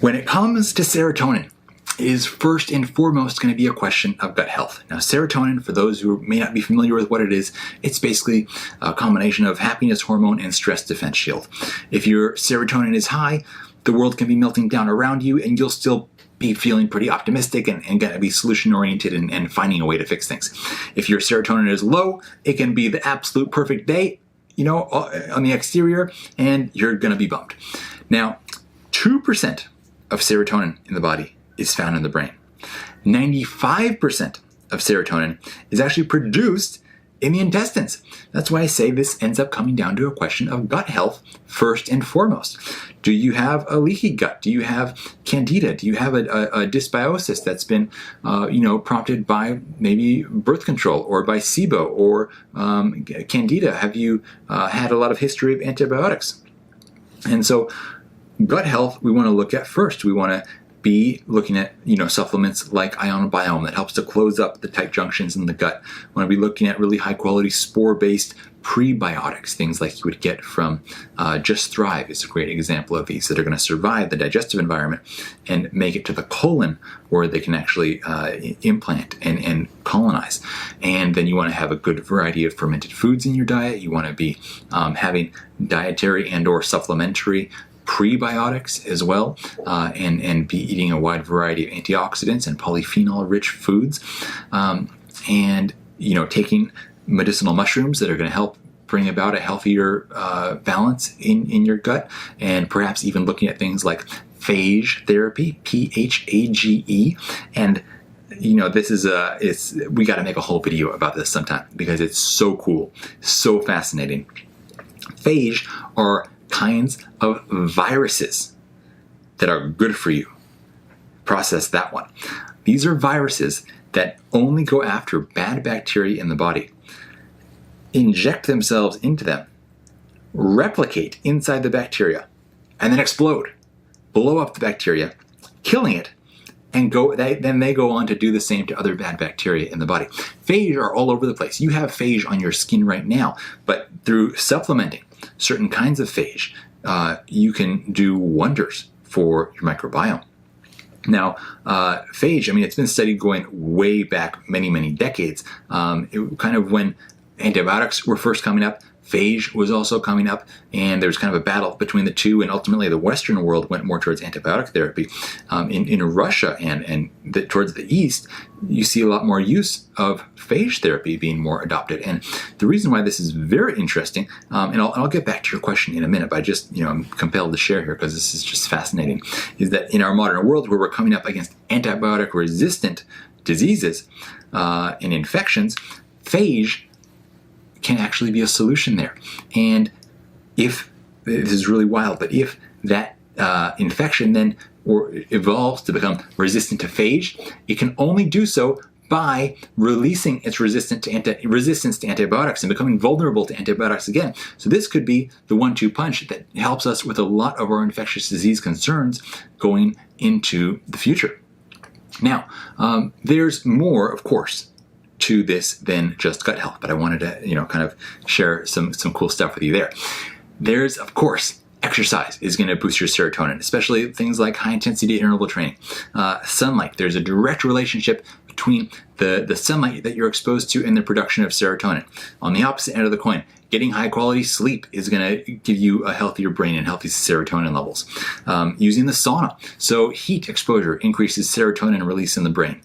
When it comes to serotonin, it is first and foremost going to be a question of gut health. Now, serotonin, for those who may not be familiar with what it is, it's basically a combination of happiness hormone and stress defense shield. If your serotonin is high, the world can be melting down around you and you'll still be feeling pretty optimistic and going to be solution oriented and finding a way to fix things. If your serotonin is low, it can be the absolute perfect day, on the exterior, and you're going to be bummed. Now, 2% of serotonin in the body is found in the brain. 95% of serotonin is actually produced in the intestines. That's why I say this ends up coming down to a question of gut health first and foremost. Do you have a leaky gut? Do you have candida? Do you have a dysbiosis that's been prompted by maybe birth control or by SIBO or candida? Have you had a lot of history of antibiotics? And so gut health we want to look at first. We want to be looking at supplements like Ionobiome that helps to close up the tight junctions in the gut. We want to be looking at really high quality spore-based prebiotics, things like you would get from Just Thrive is a great example of these that are going to survive the digestive environment and make it to the colon where they can actually implant and colonize. And then you want to have a good variety of fermented foods in your diet. You want to be having dietary and or supplementary prebiotics as well, and be eating a wide variety of antioxidants and polyphenol-rich foods, and taking medicinal mushrooms that are going to help bring about a healthier balance in your gut, and perhaps even looking at things like phage therapy, PHAGE, and this is we got to make a whole video about this sometime because it's so cool, so fascinating. Phage are kinds of viruses that are good for you. Process that one. These are viruses that only go after bad bacteria in the body, inject themselves into them, replicate inside the bacteria, and then explode, blow up the bacteria, killing it, and then they go on to do the same to other bad bacteria in the body. Phage are all over the place. You have phage on your skin right now, but through supplementing certain kinds of phage, you can do wonders for your microbiome. Now, phage, it's been studied going way back many, many decades. Kind of when antibiotics were first coming up, phage was also coming up, and there was kind of a battle between the two, and ultimately the Western world went more towards antibiotic therapy. In Russia and towards the East, you see a lot more use of phage therapy being more adopted. And the reason why this is very interesting, and I'll get back to your question in a minute, but I'm compelled to share here because this is just fascinating, is that in our modern world where we're coming up against antibiotic-resistant diseases and infections, phage can actually be a solution there. And if, this is really wild, but if that infection then evolves to become resistant to phage, it can only do so by releasing its resistance to antibiotics and becoming vulnerable to antibiotics again. So this could be the 1-2 punch that helps us with a lot of our infectious disease concerns going into the future. Now, there's more, of course, to this than just gut health, but I wanted to, kind of share some cool stuff with you there. There's, of course, exercise is going to boost your serotonin, especially things like high intensity interval training. Sunlight, there's a direct relationship between the sunlight that you're exposed to and the production of serotonin. On the opposite end of the coin, getting high quality sleep is going to give you a healthier brain and healthy serotonin levels. Using the sauna, so heat exposure increases serotonin release in the brain.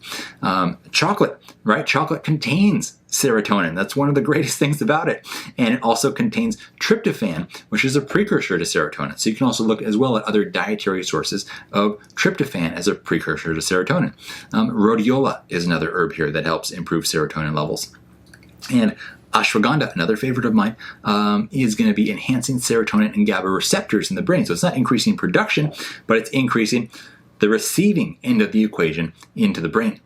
Chocolate, right? Chocolate contains serotonin. That's one of the greatest things about it. And it also contains tryptophan, which is a precursor to serotonin. So you can also look as well at other dietary sources of tryptophan as a precursor to serotonin. Rhodiola is another herb here that helps improve serotonin levels. And ashwagandha, another favorite of mine, is going to be enhancing serotonin and GABA receptors in the brain. So it's not increasing production, but it's increasing the receiving end of the equation into the brain.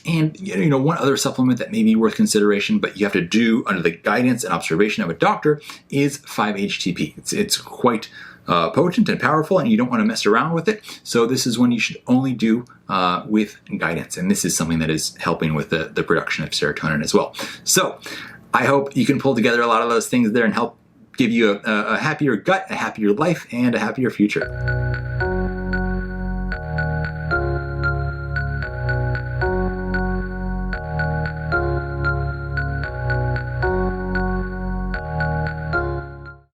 And one other supplement that may be worth consideration, but you have to do under the guidance and observation of a doctor, is 5-HTP. It's quite potent and powerful, and you don't want to mess around with it. So this is one you should only do with guidance, and this is something that is helping with the production of serotonin as well. So I hope you can pull together a lot of those things there and help give you a happier gut, a happier life, and a happier future.